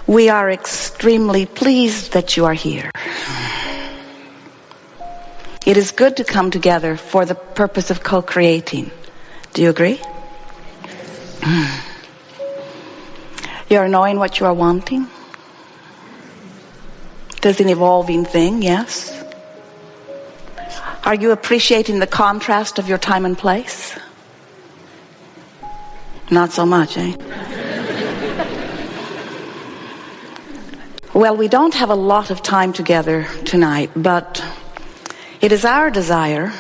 We are extremely pleased that you are here. It is good to come together for the purpose of co-creating. Do you agree? You are knowing what you are wanting. It is an evolving thing, yes. Are you appreciating the contrast of your time and place? Not so much, eh? Well, we don't have a lot of time together tonight, but it is our desire.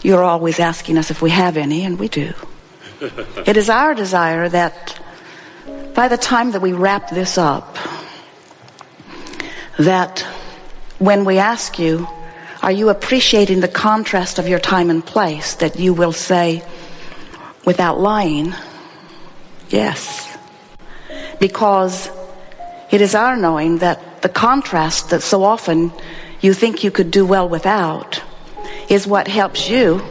You're always asking us if we have any, and we do. It is our desire that by the time that we wrap this up, that when we ask you, are you appreciating the contrast of your time and place, that you will say, without lying, yes. Because it is our knowing that the contrast that so often you think you could do well without is what helps you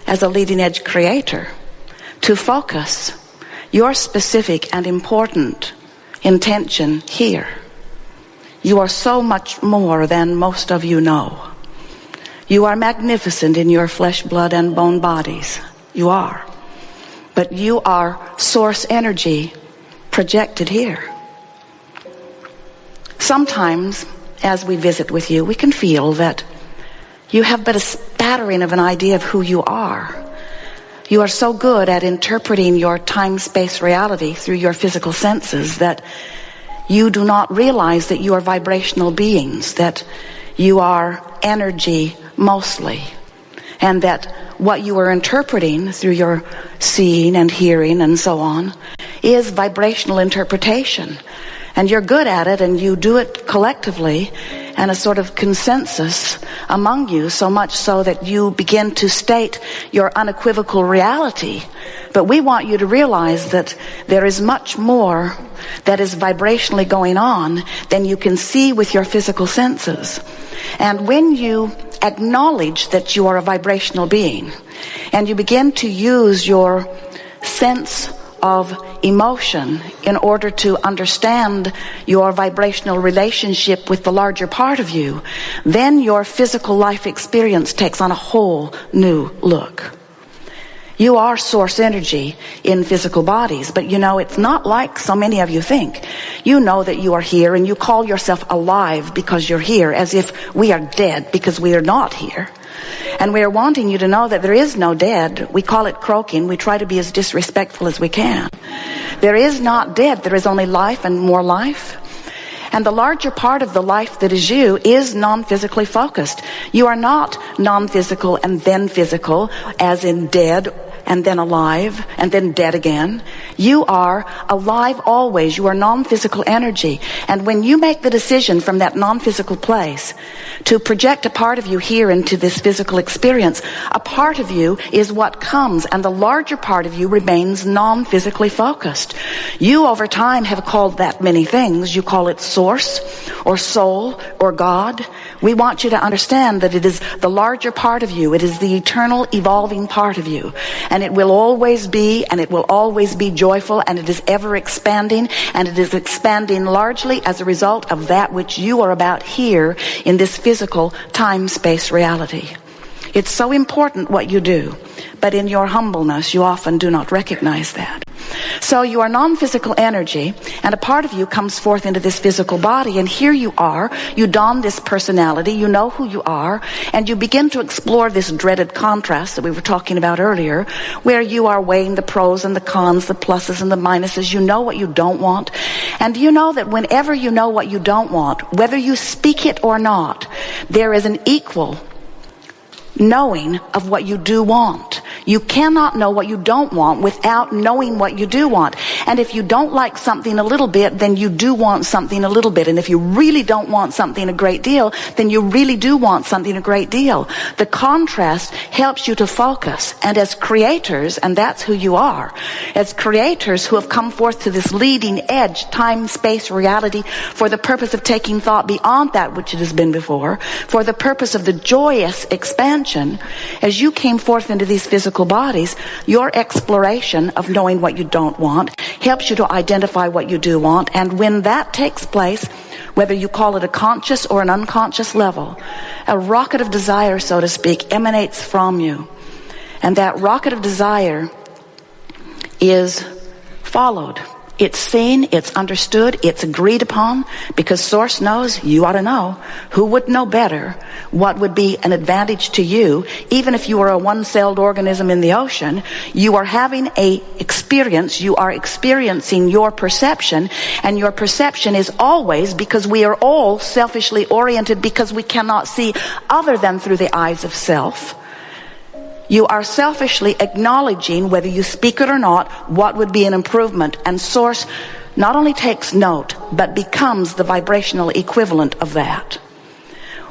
as a leading edge creator to focus your specific and important intention here. You are so much more than most of you know. You are magnificent in your flesh, blood, and bone bodies. You are. But you are source energy projected here. Sometimes, as we visit with you, we can feel that you have but a spattering of an idea of who you are. You are so good at interpreting your time-space reality through your physical senses that you do not realize that you are vibrational beings, that you are energy mostly, and that what you are interpreting through your seeing and hearing and so on is vibrational interpretation. And you're good at it, and you do it collectively and a sort of consensus among you, so much so that you begin to state your unequivocal reality. But we want you to realize that there is much more that is vibrationally going on than you can see with your physical senses. And when you acknowledge that you are a vibrational being, and you begin to use your sense of emotion in order to understand your vibrational relationship with the larger part of you, then your physical life experience takes on a whole new look. You are source energy in physical bodies, but you know, it's not like so many of you think. You know that you are here, and you call yourself alive because you're here, as if we are dead because we are not here. And we are wanting you to know that there is no dead. We call it croaking. We try to be as disrespectful as we can. There is not dead. There is only life and more life. And the larger part of the life that is you is non-physically focused. You are not non-physical and then physical, as in dead and then alive and then dead again. You are alive always. You are non-physical energy. And when you make the decision from that non-physical place to project a part of you here into this physical experience, a part of you is what comes, and the larger part of you remains non-physically focused. You over time have called that many things. You call it source or soul or God. We want you to understand that it is the larger part of you. It is the eternal evolving part of you. And it will always be, and it will always be joyful, and it is ever expanding, and it is expanding largely as a result of that which you are about here in this physical time-space reality. It's so important what you do, but in your humbleness you often do not recognize that. So you are non-physical energy, and a part of you comes forth into this physical body, and here you are, you don this personality, you know who you are, and you begin to explore this dreaded contrast that we were talking about earlier, where you are weighing the pros and the cons, the pluses and the minuses. You know what you don't want, and you know that whenever you know what you don't want, whether you speak it or not, there is an equal knowing of what you do want. You cannot know what you don't want without knowing what you do want. And if you don't like something a little bit, then you do want something a little bit. And if you really don't want something a great deal, then you really do want something a great deal. The contrast helps you to focus. And as creators, and that's who you are, as creators who have come forth to this leading edge time-space reality for the purpose of taking thought beyond that which it has been before, for the purpose of the joyous expansion, as you came forth into these physical physical bodies, your exploration of knowing what you don't want helps you to identify what you do want. And when that takes place, whether you call it a conscious or an unconscious level, a rocket of desire, so to speak, emanates from you. And that rocket of desire is followed. It's seen, it's understood, it's agreed upon, because Source knows, you ought to know. Who would know better what would be an advantage to you? Even if you were a one-celled organism in the ocean, you are having a experience, you are experiencing your perception, and your perception is always, because we are all selfishly oriented, because we cannot see other than through the eyes of self. You are selfishly acknowledging, whether you speak it or not, what would be an improvement. And Source not only takes note, but becomes the vibrational equivalent of that.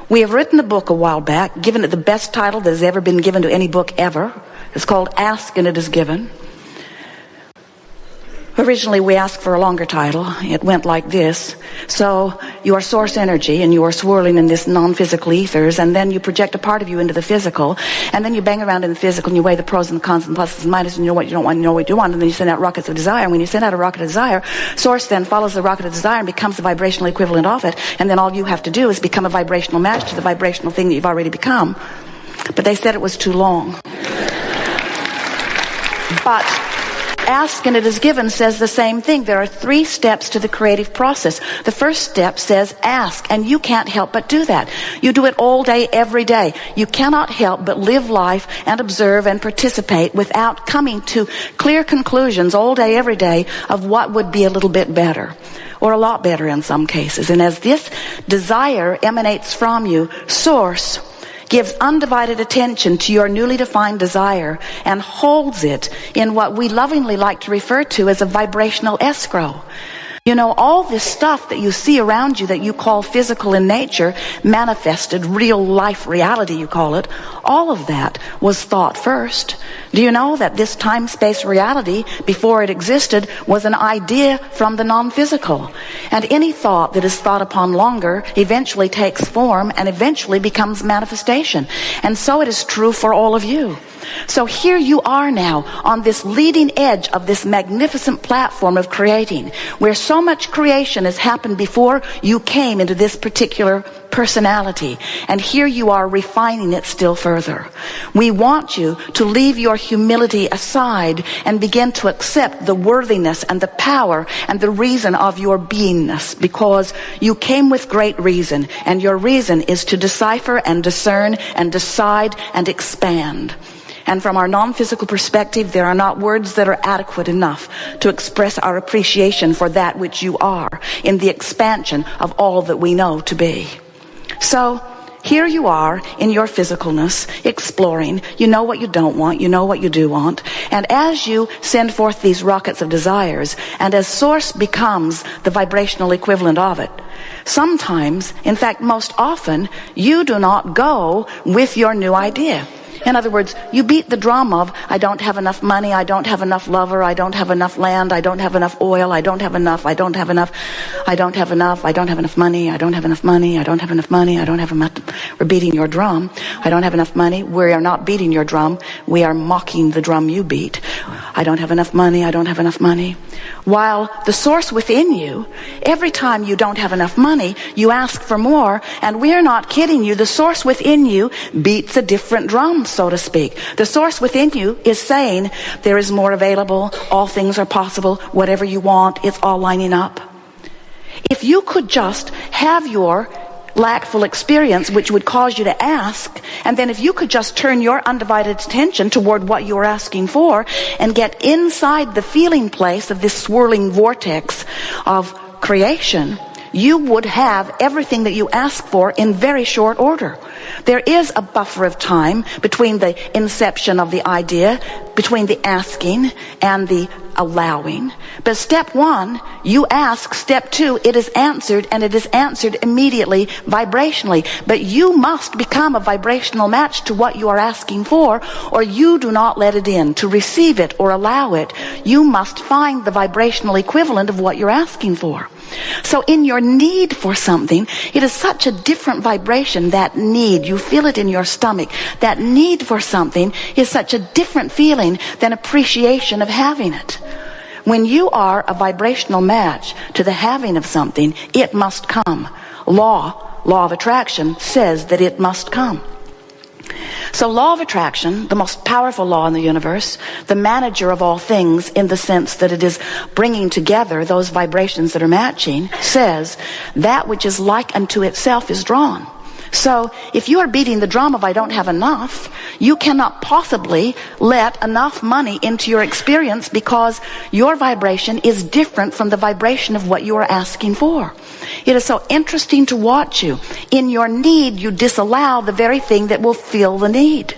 We have written a book a while back, given it the best title that has ever been given to any book ever. It's called Ask and It Is Given. Originally we asked for a longer title. It went like this. So you are source energy and you are swirling in this non-physical ethers, and then you project a part of you into the physical, and then you bang around in the physical and you weigh the pros and the cons and pluses and minuses, and you know what you don't want, you know what you do want, and then you send out rockets of desire. And when you send out a rocket of desire, Source then follows the rocket of desire and becomes the vibrational equivalent of it, and then all you have to do is become a vibrational match to the vibrational thing that you've already become. But they said it was too long. But Ask and It Is Given says the same thing. There are 3 steps to the creative process. The first step says ask, and you can't help but do that. You do it all day, every day. You cannot help but live life and observe and participate without coming to clear conclusions all day, every day of what would be a little bit better, or a lot better in some cases. And as this desire emanates from you, Source gives undivided attention to your newly defined desire and holds it in what we lovingly like to refer to as a vibrational escrow. You know, all this stuff that you see around you that you call physical in nature, manifested, real life reality you call it, all of that was thought first. Do you know that this time-space reality, before it existed, was an idea from the non-physical? And any thought that is thought upon longer eventually takes form and eventually becomes manifestation. And so it is true for all of you. So here you are now on this leading edge of this magnificent platform of creating, where so much creation has happened before you came into this particular personality. And here you are refining it still further. We want you to leave your humility aside and begin to accept the worthiness and the power and the reason of your beingness, because you came with great reason, and your reason is to decipher and discern and decide and expand. And from our non-physical perspective, there are not words that are adequate enough to express our appreciation for that which you are in the expansion of all that we know to be. So here you are in your physicalness, exploring. You know what you don't want, you know what you do want. And as you send forth these rockets of desires, and as Source becomes the vibrational equivalent of it, sometimes, in fact most often, you do not go with your new idea. In other words, you beat the drum of, I don't have enough money, I don't have enough lover, I don't have enough land, I don't have enough oil, I don't have enough, I don't have enough, I don't have enough, I don't have enough money, I don't have enough money, I don't have enough money, I don't have enough. We're beating your drum. I don't have enough money. We are not beating your drum. We are mocking the drum you beat. I don't have enough money, I don't have enough money. While the Source within you, every time you don't have enough money, you ask for more, and we're not kidding you. The Source within you beats a different drum, so to speak. The Source within you is saying, there is more available, all things are possible, whatever you want, it's all lining up. If you could just have your lackful experience, which would cause you to ask, and then if you could just turn your undivided attention toward what you're asking for and get inside the feeling place of this swirling vortex of creation, you would have everything that you ask for in very short order. There is a buffer of time between the inception of the idea, between the asking and the allowing. But step 1, you ask. Step 2, it is answered, and it is answered immediately, vibrationally. But you must become a vibrational match to what you are asking for, or you do not let it in. To receive it or allow it, you must find the vibrational equivalent of what you're asking for. So in your need for something, it is such a different vibration, that need. need. You feel it in your stomach. That need for something is such a different feeling than appreciation of having it. When you are a vibrational match to the having of something, it must come. Law of attraction says that it must come. So law of attraction, the most powerful law in the universe, the manager of all things in the sense that it is bringing together those vibrations that are matching, says that which is like unto itself is drawn. So if you are beating the drum of I don't have enough, you cannot possibly let enough money into your experience because your vibration is different from the vibration of what you are asking for. It is so interesting to watch you. In your need, you disallow the very thing that will fill the need.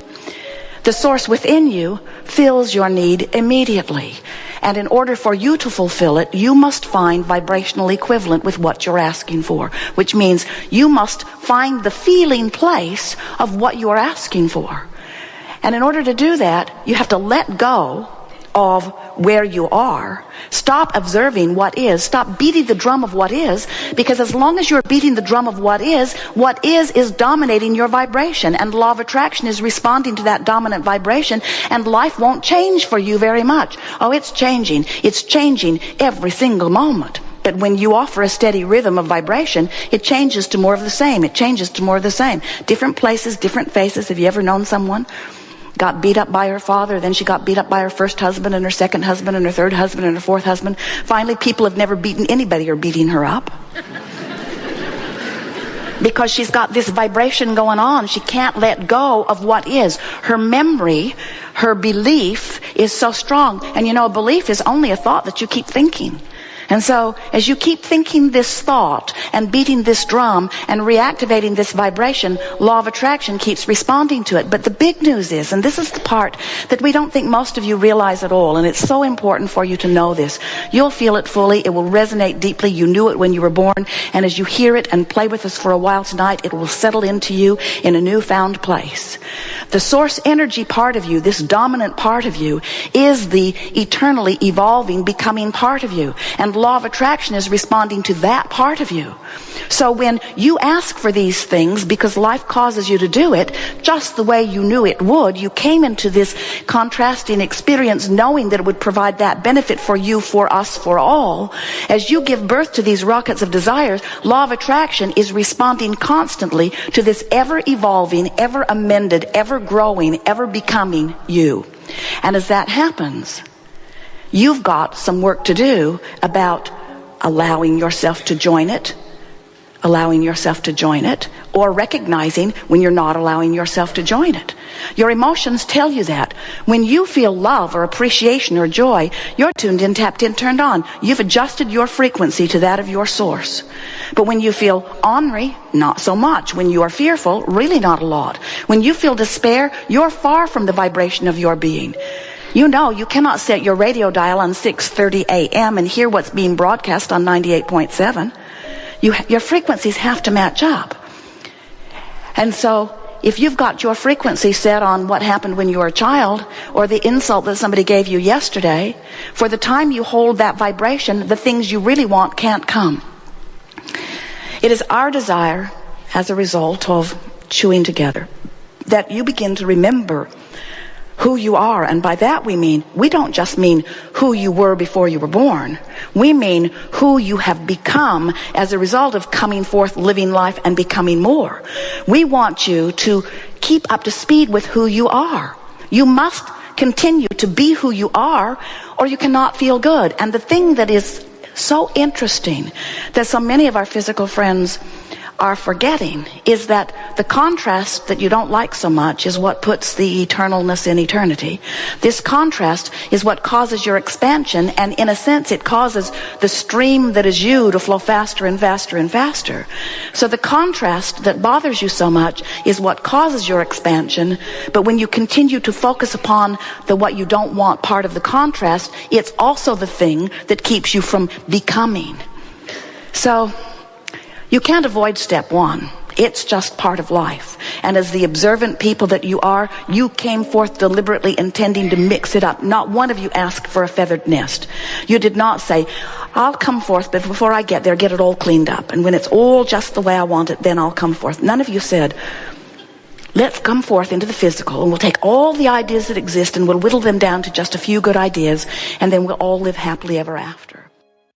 The source within you fills your need immediately. And in order for you to fulfill it, you must find vibrational equivalent with what you're asking for, which means you must find the feeling place of what you are asking for. And in order to do that, you have to let go of where you are. Stop observing what is. Stop beating the drum of what is, because as long as you're beating the drum of what is dominating your vibration, and law of attraction is responding to that dominant vibration, and life won't change for you very much. Oh, it's changing. It's changing every single moment. But when you offer a steady rhythm of vibration, it changes to more of the same. It changes to more of the same. Different places, different faces. Have you ever known someone got beat up by her father, then she got beat up by her first husband and her second husband and her third husband and her fourth husband? Finally, people have never beaten anybody are beating her up. Because she's got this vibration going on. She can't let go of what is. Her memory, her belief is so strong. And you know, a belief is only a thought that you keep thinking. And so, as you keep thinking this thought and beating this drum and reactivating this vibration, law of attraction keeps responding to it. But the big news is, and this is the part that we don't think most of you realize at all, and it's so important for you to know this. You'll feel it fully. It will resonate deeply. You knew it when you were born. And as you hear it and play with us for a while tonight, it will settle into you in a newfound place. The source energy part of you, this dominant part of you, is the eternally evolving, becoming part of you. And law of attraction is responding to that part of you. So when you ask for these things, because life causes you to do it, just the way you knew it would, you came into this contrasting experience knowing that it would provide that benefit for you, for us, for all. As you give birth to these rockets of desires, law of attraction is responding constantly to this ever-evolving, ever-amended, ever-growing, ever-becoming you. And as that happens, you've got some work to do about allowing yourself to join it, or recognizing when you're not allowing yourself to join it. Your emotions tell you that. When you feel love or appreciation or joy, you're tuned in, tapped in, turned on. You've adjusted your frequency to that of your source. But when you feel ornery, not so much. When you are fearful, really not a lot. When you feel despair, you're far from the vibration of your being. You know you cannot set your radio dial on 6:30 a.m. and hear what's being broadcast on 98.7. Your frequencies have to match up. And so if you've got your frequency set on what happened when you were a child, or the insult that somebody gave you yesterday, for the time you hold that vibration, the things you really want can't come. It is our desire, as a result of chewing together, that you begin to remember who you are. And by that we don't just mean who you were before you were born. We mean who you have become as a result of coming forth, living life, and becoming more. We want you to keep up to speed with who you are. You must continue to be who you are, or you cannot feel good. And the thing that is so interesting that so many of our physical friends are forgetting is that the contrast that you don't like so much is what puts the eternalness in eternity. This contrast is what causes your expansion, and in a sense it causes the stream that is you to flow faster and faster and faster. So the contrast that bothers you so much is what causes your expansion, but when you continue to focus upon the what you don't want part of the contrast, it's also the thing that keeps you from becoming. So you can't avoid step one. It's just part of life. And as the observant people that you are, you came forth deliberately intending to mix it up. Not one of you asked for a feathered nest. You did not say, I'll come forth, but before I get there, get it all cleaned up. And when it's all just the way I want it, then I'll come forth. None of you said, Let's come forth into the physical, and we'll take all the ideas that exist and we'll whittle them down to just a few good ideas, and then we'll all live happily ever after.